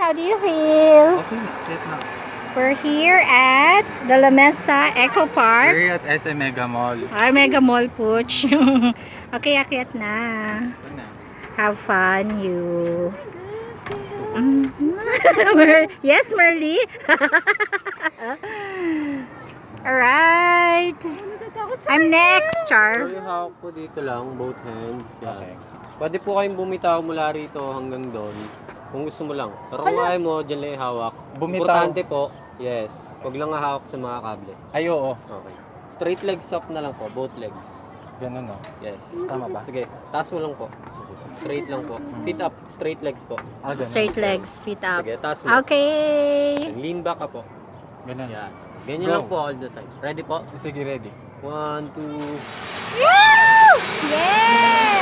How do you feel? Okay na, set na. We're here at the La Mesa Eco Park. We're at SM Mega Mall. Ay, Mega Mall, Puch. Okay, akyat na. Ito na. Have fun, you. Yes, Merly. Alright. I'm next, Char. So, yung hawak po dito lang, both hands. Yan. Okay. Pwede po kayong bumitaw mula rito hanggang doon. Kung gusto mo lang. Pero kung ayaw mo, dyan lang yung hawak. Bumitaw. Importante po, yes. Huwag lang hawak sa mga kable. Ay, oo. Okay. Straight legs up na lang po, both legs. Ganun, no? Yes. Tama ba? Sige, taas mo lang po. Straight lang po. Feet up, straight legs po. Ah, ganun. Straight legs, feet up. Sige, taas mo. Okay. And lean back ka po. Ganun. Yan. Ganyan Go. lang po all the time. Ready po? Sige, ready. 1, 2, Woo! Yeah! Yeah!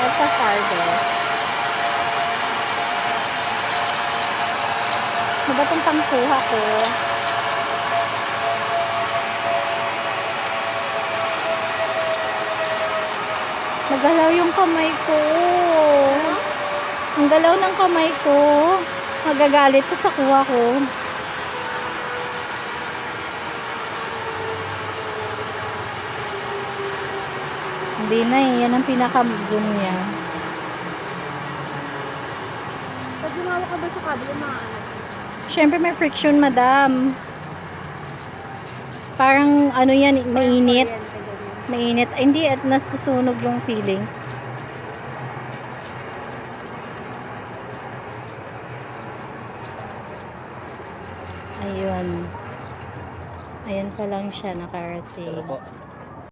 That's the farthest. Ano ba itong pangkuha ko? Nagalaw yung kamay ko. Ang galaw ng kamay ko. Magagalit to sa kuha ko. Hindi na eh. Yan ang pinaka-zoom niya. Pag gumawa ka ba sa kabila mga ano? Siyempre may friction, madam. Parang ano yan, mainit. Mainit. Ay, hindi, at nasusunog yung feeling. Ayun. Ayun pa lang siya, nakarating. ano po?